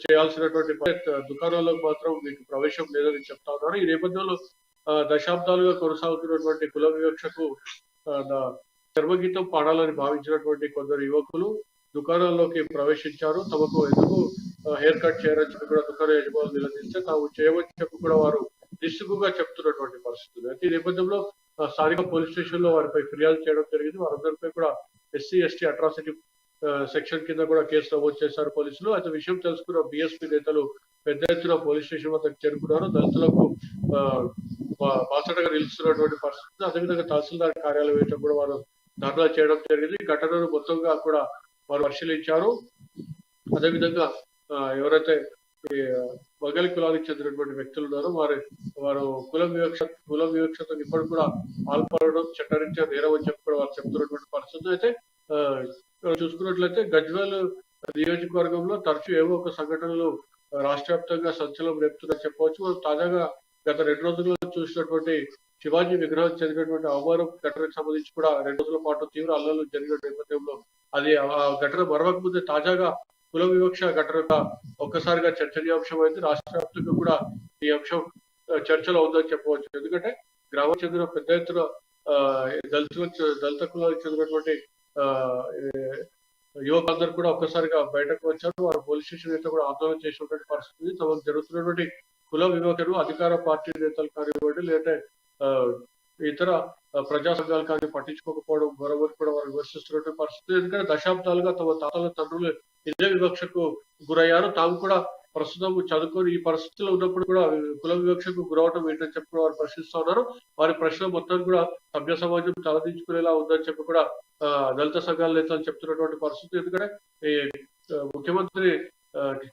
చేయాల్సినటువంటి దుకాణాలకు మాత్రం మీకు ప్రవేశం లేదని చెప్తా ఉన్నారు. ఈ నేపథ్యంలో దశాబ్దాలుగా కొనసాగుతున్నటువంటి కుల వివక్షకు చర్మగీతం పాడాలని భావించినటువంటి కొందరు యువకులు దుకాణాల్లోకి ప్రవేశించారు. తమకు ఎందుకు హెయిర్ కట్ చేయరని చెప్పి కూడా దుకాణ యజమానులు నిలదీస్తే తాము చేయవని చెప్పి కూడా వారు నిస్సిగ్గుగా చెప్తున్నటువంటి పరిస్థితి. అయితే ఈ నేపథ్యంలో స్థానిక పోలీస్ స్టేషన్ లో వారిపై ఫిర్యాదు చేయడం జరిగింది. వారందరిపై కూడా SC/ST అట్రాసిటీ సెక్షన్ కింద కూడా కేసు నమోదు చేశారు పోలీసులు. అయితే విషయం తెలుసుకున్న BSP నేతలు పెద్ద ఎత్తున పోలీస్ స్టేషన్ వద్దకు చేరుకున్నారు. దళితులకు బాసటగా నిలుస్తున్నటువంటి పరిస్థితి. అదేవిధంగా తహసీల్దార్ కార్యాలయం వేయడం కూడా వారు ధర్నా చేయడం జరిగింది. ఘటనను మొత్తంగా కూడా వారు పరిశీలించారు. అదేవిధంగా ఎవరైతే మంగళి కులానికి చెందినటువంటి వ్యక్తులు ఉన్నారో వారు కుల వివక్షతో ఇప్పటికి కూడా పాల్పడడం చట్టరీత్యా నేరం అని చెప్పి కూడా వారు చెప్తున్నటువంటి పరిస్థితి. అయితే చూసుకున్నట్లయితే గజ్వేల్ నియోజకవర్గంలో తరచూ ఏవో ఒక సంఘటనలు రాష్ట్ర వ్యాప్తంగా సంచలనం రేపుతుందని చెప్పవచ్చు. తాజాగా గత 2 రోజుల్లో చూసినటువంటి శివాజీ విగ్రహం చెందినటువంటి అవమానం ఘటనకు సంబంధించి కూడా 2 రోజుల పాటు తీవ్ర అల్లర్లు జరిగిన నేపథ్యంలో అది ఆ ఘటన మరవక ముందే తాజాగా కుల వివక్ష ఘటన ఒక్కసారిగా చర్చనీయాంశం అయింది. రాష్ట్ర వ్యాప్తంగా కూడా ఈ అంశం చర్చలో ఉందని చెప్పవచ్చు. ఎందుకంటే గ్రామం చెందిన పెద్ద ఎత్తున దళిత కులానికి చెందినటువంటి యువకులందరూ కూడా ఒక్కసారిగా బయటకు వచ్చారు. వారు పోలీస్ స్టేషన్ అయితే కూడా ఆందోళన చేసినటువంటి పరిస్థితి. తమకు జరుగుతున్నటువంటి కుల వివక్షను అధికార పార్టీ నేతలు కానివ్వండి లేదంటే ఇతర ప్రజా సంఘాలు కానీ పట్టించుకోకపోవడం మరొకటి కూడా వారు విమర్శిస్తున్నటువంటి పరిస్థితి. ఎందుకంటే దశాబ్దాలుగా తమ తాతల తండ్రులు ఇదే వివక్షకు గురయ్యారు. తాము కూడా ప్రస్తుతం చదువుకొని ఈ పరిస్థితుల్లో ఉన్నప్పుడు కూడా కుల వివక్షకు గురవడం ఏంటని చెప్పి వారు ప్రశ్నిస్తూ ఉన్నారు. వారి ప్రశ్న మొత్తం కూడా సభ్య సమాజం తలదించుకునేలా ఉందని చెప్పి కూడా దళిత సంఘాల నేతలు చెప్తున్నటువంటి పరిస్థితి. ఎందుకంటే ముఖ్యమంత్రి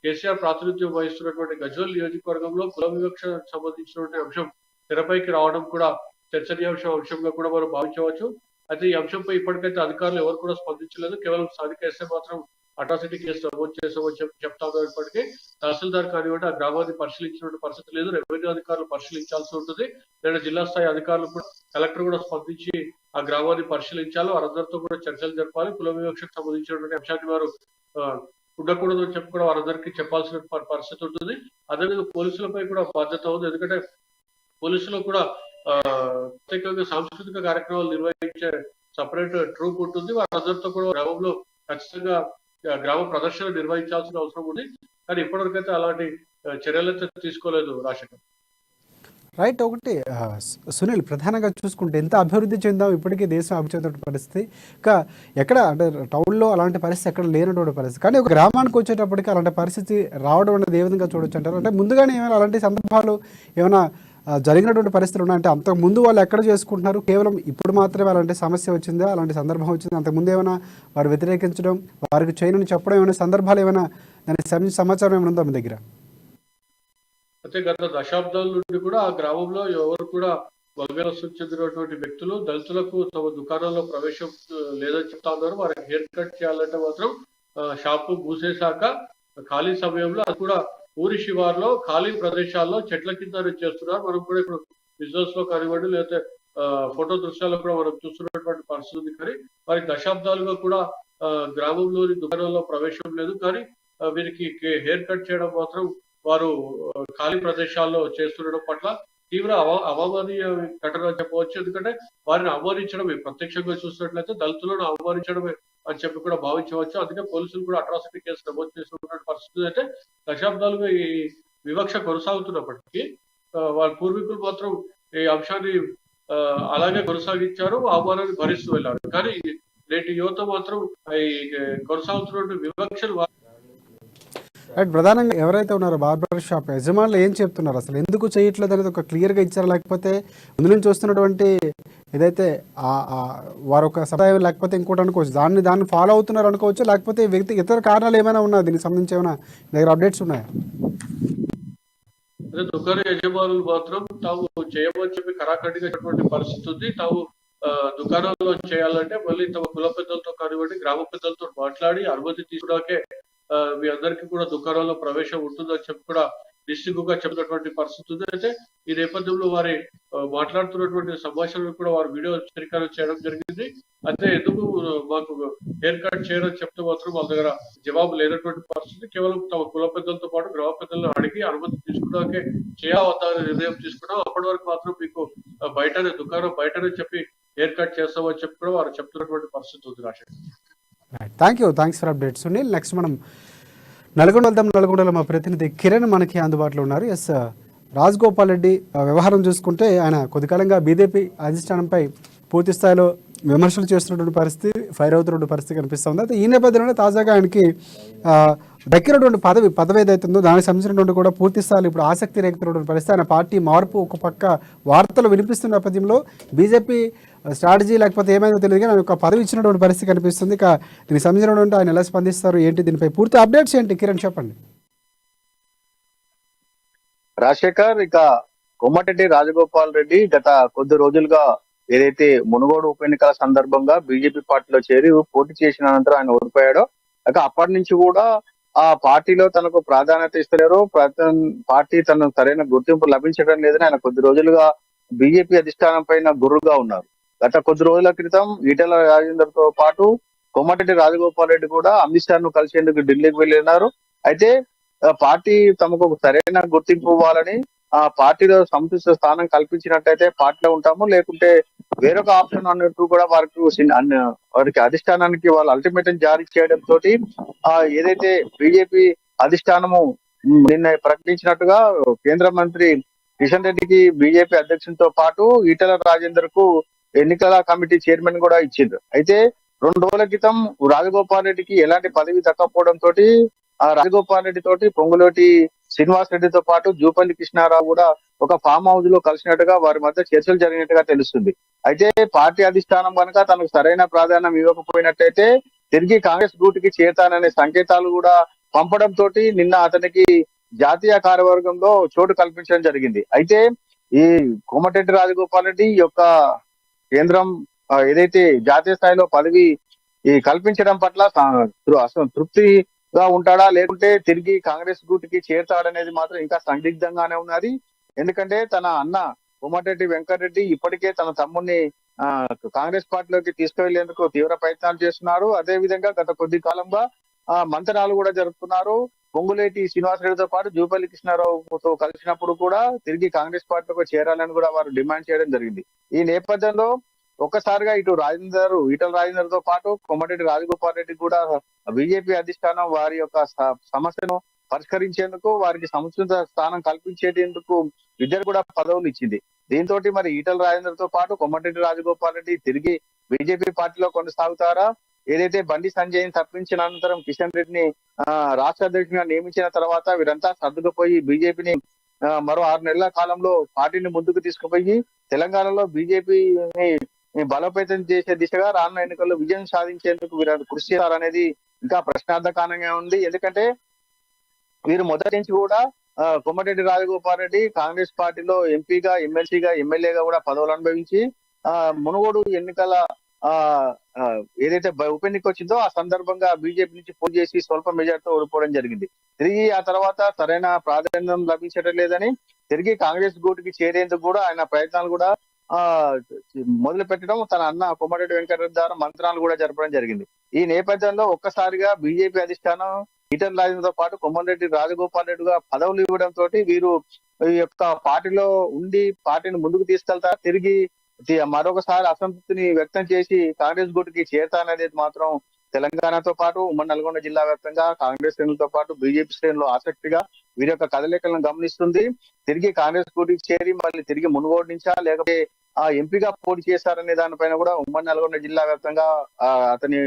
కేసీఆర్ ప్రాతినిధ్యం వహిస్తున్నటువంటి గజ్వేల్ నియోజకవర్గంలో కుల వివక్ష సంబంధించినటువంటి అంశం తెరపైకి రావడం కూడా అంశంగా కూడా మనం భావించవచ్చు. అయితే ఈ అంశంపై ఇప్పటికైతే అధికారులు ఎవరు కూడా స్పందించలేదు. కేవలం స్థానిక ఎస్ఐ మాత్రం అట్రాసిటీ కేసు నమోదు చేసామని చెప్తాను. ఇప్పటికీ తహసీల్దార్ కానివ్వండి ఆ గ్రామాన్ని పరిశీలించిన పరిస్థితి లేదు. రెవెన్యూ అధికారులు పరిశీలించాల్సి ఉంటుంది. లేదా జిల్లా స్థాయి అధికారులు కూడా కలెక్టర్ కూడా స్పందించి ఆ గ్రామాన్ని పరిశీలించాలి. వారందరితో కూడా చర్చలు జరపాలి. కుల వివక్షకు సంబంధించినటువంటి అంశాన్ని వారు ఉండకూడదు అని చెప్పి కూడా వారందరికీ చెప్పాల్సిన పరిస్థితి ఉంటుంది. అదేవిధంగా పోలీసులపై కూడా బాధ్యత ఉంది. ఎందుకంటే పోలీసులు కూడా ప్రత్యేకంగా సాంస్కృతిక కార్యక్రమాలు నిర్వహించే సపరేట్ ట్రూప్ ఉంటుంది. వారందరితో కూడా గ్రామంలో ఖచ్చితంగా గ్రామ ప్రదర్శన నిర్వహించాల్సిన అవసరం ఉంది. కానీ ఇప్పటివరకు అయితే అలాంటి చర్యలైతే తీసుకోలేదు రాజశేఖర్. రైట్. ఒకటి సునీల్, ప్రధానంగా చూసుకుంటే ఎంత అభివృద్ధి చెందాం ఇప్పటికీ దేశం అభివృద్ధి పరిస్థితి ఇంకా ఎక్కడ అంటే టౌన్లో అలాంటి పరిస్థితి ఎక్కడ లేనటువంటి పరిస్థితి. కానీ ఒక గ్రామానికి వచ్చేటప్పటికి అలాంటి పరిస్థితి రావడం అనేది ఏ విధంగా చూడొచ్చు అంటారు? అంటే ముందుగానే ఏమైనా అలాంటి సందర్భాలు ఏమైనా జరిగినటువంటి పరిస్థితులు ఉన్నాయి. అంటే అంతకు ముందు వాళ్ళు ఎక్కడ చేసుకుంటున్నారు, కేవలం ఇప్పుడు మాత్రమే అలాంటి సమస్య వచ్చిందా, అలాంటి సందర్భం వచ్చిందా, అంతకుముందు ఏమైనా వారు వ్యతిరేకించడం, వారికి చేయనని చెప్పడం ఏమైనా సందర్భాలు ఏమైనా దానికి సంబంధించిన సమాచారం ఏమైనా ఉందా మీ దగ్గర? అయితే గత దశాబ్దాల నుండి కూడా ఆ గ్రామంలో ఎవరు కూడా వర్గవలసకు చెందినటువంటి వ్యక్తులు దళితులకు తమ దుకాణాల్లో ప్రవేశం లేదని చెప్తా ఉన్నారు. వారికి హెయిర్ కట్ చేయాలంటే మాత్రం షాపు మూసేశాక ఖాళీ సమయంలో అది కూడా ఊరి శివార్లో ఖాళీ ప్రదేశాల్లో చెట్ల కింద చేస్తున్నారు. మనం కూడా ఇప్పుడు బిజినెస్ లో కానివ్వండి, లేకపోతే ఫోటో దృశ్యాల్లో కూడా మనం చూస్తున్నటువంటి పరిస్థితి ఉంది. కానీ వారికి దశాబ్దాలుగా కూడా గ్రామంలోని దుకాణాల్లో ప్రవేశం లేదు. కానీ వీరికి హెయిర్ కట్ చేయడం మాత్రం వారు ఖాళీ ప్రదేశాల్లో చేస్తుండడం పట్ల తీవ్ర అవమానీయ ఘటన చెప్పవచ్చు. ఎందుకంటే వారిని అవమానించడమే, ప్రత్యక్షంగా చూసినట్లయితే దళితులను అవమానించడమే అని చెప్పి కూడా భావించవచ్చు. అందుకే పోలీసులు కూడా అట్రాసిటీ కేసు నమోదు చేస్తున్న పరిస్థితి. అయితే దశాబ్దాలుగా ఈ వివక్ష కొనసాగుతున్నప్పటికీ వారి పూర్వీకులు మాత్రం ఈ అంశాన్ని అలాగే కొనసాగించారు, అవమానాన్ని భరిస్తూ వెళ్ళారు. కానీ నేటి యువత మాత్రం ఈ కొనసాగుతున్న వివక్షను రైట్. ప్రధానంగా ఎవరైతే ఉన్నారో బార్బర్ షాప్ యజమానులు ఏం చెప్తున్నారు, అసలు ఎందుకు చేయట్లేదు అనేది ఒక క్లియర్గా ఇచ్చారా, లేకపోతే ముందు నుంచి వస్తున్నటువంటి ఏదైతే వారు ఒక సదాయం లేకపోతే ఇంకోటి అనుకోవచ్చు, దాన్ని ఫాలో అవుతున్నారు అనుకోవచ్చు, లేకపోతే వ్యక్తి ఇతర కారణాలు ఏమైనా ఉన్నాయి, దీనికి సంబంధించి ఏమైనా దగ్గర అప్డేట్స్ ఉన్నాయా? అదే దుకాణ యజమానులు మాత్రం తాము చేయమని చెప్పి కరాఖండిగా పరిస్థితి ఉంది. తాము దుకాణాల్లో చేయాలంటే మళ్ళీ తమ కుల పెద్దలతో కానివ్వండి, గ్రామ పెద్దలతో మాట్లాడి అనుమతి తీసుకున్నాకే మీ అందరికీ కూడా దుకాణాల్లో ప్రవేశం ఉంటుందని చెప్పి కూడా నిశ్చితంగా చెప్పినటువంటి పరిస్థితి ఉంది. అయితే ఈ నేపథ్యంలో వారి మాట్లాడుతున్నటువంటి సంభాషణలు కూడా వారు వీడియో చిత్రీకరణ చేయడం జరిగింది. అయితే ఎందుకు మాకు హెయిర్ కట్ చేయడం చెప్తే మాత్రం వాళ్ళ దగ్గర జవాబు లేనటువంటి పరిస్థితి. కేవలం తమ కుల పెద్దలతో పాటు గ్రామ పెద్దలను అడిగి అనుమతి తీసుకున్నాకే చేయవద్దని నిర్ణయం తీసుకున్నాం. అప్పటి వరకు మాత్రం మీకు బయటనే దుకాణం బయటనే చెప్పి హెయిర్ కట్ చేస్తామని చెప్పి కూడా వారు చెప్తున్నటువంటి పరిస్థితి ఉంది. Thanks for updates Sunil. Next మనం నల్గొండలో మా ప్రతినిధి కిరణ్ మనకి అందుబాటులో ఉన్నారు. ఎస్, రాజగోపాల్ రెడ్డి వ్యవహారం చూసుకుంటే ఆయన కొద్దికాలంగా బీజేపీ అధిష్టానంపై పూర్తి స్థాయిలో విమర్శలు చేస్తున్నటువంటి పరిస్థితి, ఫైర్ అవుతున్నటువంటి పరిస్థితి కనిపిస్తుంది. అయితే ఈ నేపథ్యంలో తాజాగా ఆయనకి దక్కినటువంటి పదవి ఏదైతుందో దానికి సంబంధించినటువంటి కూడా పూర్తి స్థాయిలో ఇప్పుడు ఆసక్తి రేగుతున్నటువంటి పరిస్థితి. ఆయన పార్టీ మార్పు ఒక పక్క వార్తలు వినిపిస్తున్న నేపథ్యంలో బీజేపీ స్ట్రాటజీ లేకపోతే ఏమైనా తెలియదు కానీ ఆయన ఒక పదవి ఇచ్చినటువంటి పరిస్థితి కనిపిస్తుంది. ఇక దీనికి సంబంధించినటువంటి ఆయన ఎలా స్పందిస్తారు ఏంటి, దీనిపై పూర్తి అప్డేట్స్ ఏంటి కిరణ్ చెప్పండి. రాజశేఖర్, ఇక కోమటిరెడ్డి రాజగోపాల్ రెడ్డి గత కొద్ది రోజులుగా ఏదైతే మునుగోడు ఉప ఎన్నికల సందర్భంగా బీజేపీ పార్టీలో చేరి పోటీ చేసిన అనంతరం ఆయన ఓడిపోయాడో, ఇక అప్పటి నుంచి కూడా ఆ పార్టీలో తనకు ప్రాధాన్యత ఇస్తలేరు, పార్టీ తనకు సరైన గుర్తింపు లభించడం లేదని ఆయన కొద్ది రోజులుగా బీజేపీ అధిష్టానం పైన గుర్రుగా ఉన్నారు. గత కొద్ది రోజుల క్రితం ఈటెల రాజేందర్ తో పాటు కోమటిరెడ్డి రాజగోపాల్ రెడ్డి కూడా అమిత్ షా ను కలిసేందుకు ఢిల్లీకి వెళ్ళినారు. అయితే పార్టీ తమకు సరైన గుర్తింపు ఇవ్వాలని, ఆ పార్టీలో సముచిత స్థానం కల్పించినట్టయితే పార్టీలో ఉంటాము, లేకుంటే వేరొక ఆప్షన్ అన్నట్టు కూడా వారికి అధిష్టానానికి వాళ్ళు అల్టిమేటం జారీ చేయడం తోటి ఏదైతే బీజేపీ అధిష్టానము నిన్న ప్రకటించినట్టుగా కేంద్ర మంత్రి కిషన్ రెడ్డికి బీజేపీ అధ్యక్షునితో పాటు ఈటెల రాజేందర్ కు ఎన్నికల కమిటీ చైర్మన్ కూడా ఇచ్చిండ్రు. అయితే 2 రోజుల క్రితం రాజగోపాల్ రెడ్డికి ఎలాంటి పదవి దక్కపోవడం తోటి ఆ రాజగోపాల్ రెడ్డి తోటి పొంగులోటి శ్రీనివాస్ రెడ్డితో పాటు జూపల్లి కృష్ణారావు కూడా ఒక ఫామ్ హౌస్ లో కలిసినట్టుగా వారి మధ్య చర్చలు జరిగినట్టుగా తెలుస్తుంది. అయితే పార్టీ అధిష్టానం కనుక తనకు సరైన ప్రాధాన్యం ఇవ్వకపోయినట్టయితే తిరిగి కాంగ్రెస్ గూటికి చేరతాననే సంకేతాలు కూడా పంపడం తోటి నిన్న అతనికి జాతీయ కార్యవర్గంలో చోటు కల్పించడం జరిగింది. అయితే ఈ కోమటిరెడ్డి రాజగోపాల్ రెడ్డి యొక్క కేంద్రం ఏదైతే జాతీయ స్థాయిలో పదవి కల్పించడం పట్ల తృప్తిగా ఉంటాడా, లేకుంటే తిరిగి కాంగ్రెస్ గూటికి చేరతాడనేది మాత్రం ఇంకా సందిగ్ధంగానే ఉన్నది. ఎందుకంటే తన అన్న కోమటిరెడ్డి వెంకటరెడ్డి ఇప్పటికే తన తమ్ముడిని కాంగ్రెస్ పార్టీలోకి తీసుకువెళ్లేందుకు తీవ్ర ప్రయత్నాలు చేస్తున్నారు. అదే విధంగా గత కొద్ది కాలంగా మంతనాలు కూడా జరుపుతున్నారు. పొంగులేటి శ్రీనివాసరెడ్డితో పాటు జూపల్లి కృష్ణారావుతో కలిసినప్పుడు కూడా తిరిగి కాంగ్రెస్ పార్టీలోకి చేరాలని కూడా వారు డిమాండ్ చేయడం జరిగింది. ఈ నేపథ్యంలో ఒక్కసారిగా ఈటల రాజేందర్ తో పాటు కోమటిరెడ్డి రాజగోపాల్ రెడ్డి కూడా బీజేపీ అధిష్టానం వారి యొక్క సమస్యను పరిష్కరించేందుకు, వారికి సముచిత స్థానం కల్పించేందుకు ఇద్దరు కూడా పదవులు ఇచ్చింది. దీంతో మరి ఈటల రాజేందర్ తో పాటు కోమటిరెడ్డి రాజగోపాల్ రెడ్డి తిరిగి బీజేపీ పార్టీలో కొనసాగుతారా, ఏదైతే బండి సంజయ్ ని తప్పించిన అనంతరం కిషన్ రెడ్డిని రాష్ట్ర అధ్యక్షుడిగా నియమించిన తర్వాత వీరంతా సర్దుకుపోయి బీజేపీని మరో 6 నెలల కాలంలో పార్టీని ముందుకు తీసుకుపోయి తెలంగాణలో బీజేపీని బలోపేతం చేసే దిశగా రానున్న ఎన్నికల్లో విజయం సాధించేందుకు వీరు కృషి చేస్తారనేది ఇంకా ప్రశ్నార్థకంగా ఉంది. ఎందుకంటే వీరు మొదటి నుంచి కూడా కోమటిరెడ్డి రాజగోపాల్ రెడ్డి కాంగ్రెస్ పార్టీలో ఎంపీగా, ఎమ్మెల్సీగా, ఎమ్మెల్యేగా కూడా పదవులు అనుభవించి మునుగోడు ఎన్నికల ఏదైతే ఉప ఎన్నిక వచ్చిందో ఆ సందర్భంగా బీజేపీ నుంచి పోటీ చేసి స్వల్ప మెజార్టీతో ఓడిపోవడం జరిగింది. తిరిగి ఆ తర్వాత సరైన ప్రాధాన్యం లభించడం లేదని తిరిగి కాంగ్రెస్ గూటికి చేరేందుకు కూడా ఆయన ప్రయత్నాలు కూడా మొదలు పెట్టడం, తన అన్న కోమటిరెడ్డి వెంకటరెడ్డి ద్వారా మంత్రాలు కూడా జరపడం జరిగింది. ఈ నేపథ్యంలో ఒక్కసారిగా బీజేపీ అధిష్టానం ఈటల రాజేంద్రతో పాటు కోమటిరెడ్డి రాజగోపాల్ రెడ్డిగా పదవులు ఇవ్వడం తోటి వీరు ఈ యొక్క పార్టీలో ఉండి పార్టీని ముందుకు తీసుకెళ్తారు, తిరిగి మరొకసారి అసంతృప్తిని వ్యక్తం చేసి కాంగ్రెస్ గూటికి చేరతాననేది మాత్రం తెలంగాణతో పాటు ఉమ్మడి నల్గొండ జిల్లా వ్యాప్తంగా కాంగ్రెస్ శ్రేణులతో పాటు బీజేపీ శ్రేణులు ఆసక్తిగా వీరి యొక్క కదలికలను గమనిస్తుంది. తిరిగి కాంగ్రెస్ గూటికి చేరి మళ్ళీ తిరిగి మునుగోడు నుంచా లేకపోతే ఎంపీగా పోటీ చేశారనే దానిపైన కూడా ఉమ్మడి నల్గొండ జిల్లా వ్యాప్తంగా అతని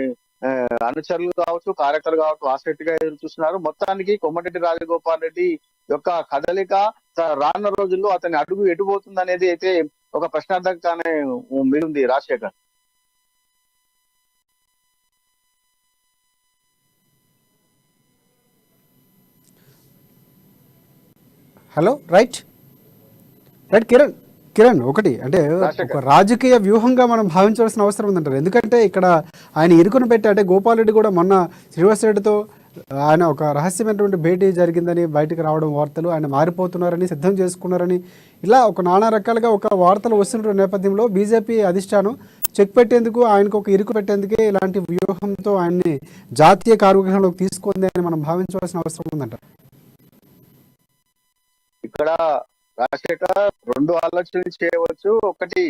అనుచరులు కావచ్చు, కార్యకర్తలు కావచ్చు ఆసక్తిగా ఎదురు చూస్తున్నారు. మొత్తానికి కోమటిరెడ్డి రాజగోపాల్ రెడ్డి యొక్క కదలిక రానున్న రోజుల్లో అతని అడుగు ఎటుపోతుంది అనేది అయితే ఒక ప్రశ్నార్థకంగానే మిగిలింది. రాజశేఖర్. హలో, రైట్ కిరణ్ ఒకటి అంటే ఒక రాజకీయ వ్యూహంగా మనం భావించాల్సిన అవసరం ఉందంటారు. ఎందుకంటే ఇక్కడ ఆయన ఇరుకును పెట్టి అంటే గోపాల్ రెడ్డి కూడా మొన్న శ్రీనివాస్ రెడ్డితో ఆయన ఒక రహస్యమైనటువంటి భేటీ జరిగిందని బయటకు రావడం, వార్తలు ఆయన మారిపోతున్నారని, సిద్ధం చేసుకున్నారని, ఇలా ఒక నానా రకాలుగా ఒక వార్తలు వస్తున్న నేపథ్యంలో బీజేపీ అధిష్టానం చెక్ పెట్టేందుకు, ఆయనకు ఒక ఇరుకు పెట్టేందుకే ఇలాంటి వ్యూహంతో ఆయన్ని జాతీయ కార్యక్రమంలోకి తీసుకుంది అని మనం భావించవలసిన అవసరం ఉందంటారు. ఇక్కడ రాజశేఖర్ రెండు ఆలోచనలు చేయవచ్చు. ఒకటి,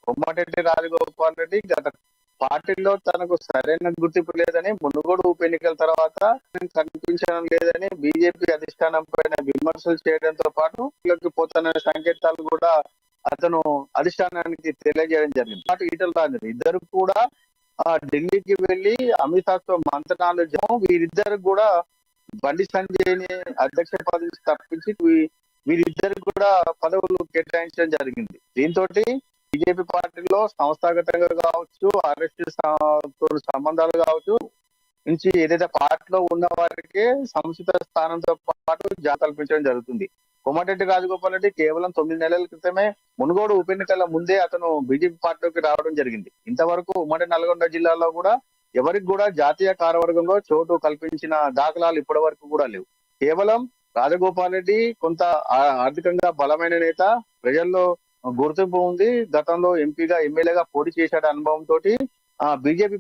కోమటిరెడ్డి రాజగోపాల్ రెడ్డి గత పార్టీలో తనకు సరైన గుర్తింపు లేదని, మునుగోడు ఉప ఎన్నికల తర్వాత కనిపించడం లేదని బీజేపీ అధిష్టానం పైన విమర్శలు చేయడంతో పాటు పోతున్న సంకేతాలు కూడా అతను అధిష్టానానికి తెలియజేయడం జరిగింది. పాటు ఈటల రాజేందర్ ఇద్దరు కూడా ఢిల్లీకి వెళ్లి అమిత్ షాతో మంత్రాలు వీరిద్దరు కూడా బండి సంజయ్ని అధ్యక్ష పదవి తప్పించి వీరిద్దరికి కూడా పదవులు కేటాయించడం జరిగింది. దీంతో బీజేపీ పార్టీలో సంస్థాగతంగా కావచ్చు, ఆర్ఎస్ఎస్ సంబంధాలు కావచ్చు నుంచి ఏదైతే పార్టీలో ఉన్న వారికి సముచిత స్థానంతో పాటు కల్పించడం జరుగుతుంది. కోమటిరెడ్డి రాజగోపాల్ రెడ్డి కేవలం 9 నెలల క్రితమే మునుగోడు ఉప ఎన్నికల ముందే అతను బీజేపీ పార్టీలోకి రావడం జరిగింది. ఇంతవరకు ఉమ్మడి నల్గొండ జిల్లాలో కూడా ఎవరికి కూడా జాతీయ కార్యవర్గంలో చోటు కల్పించిన దాఖలాలు ఇప్పటి వరకు కూడా లేవు. కేవలం రాజగోపాల్ రెడ్డి కొంత ఆర్థికంగా బలమైన నేత, ప్రజల్లో గుర్తింపు ఉంది, గతంలో ఎంపీగా, ఎమ్మెల్యేగా పోటీ చేశాడు అనుభవంతో బీజేపీ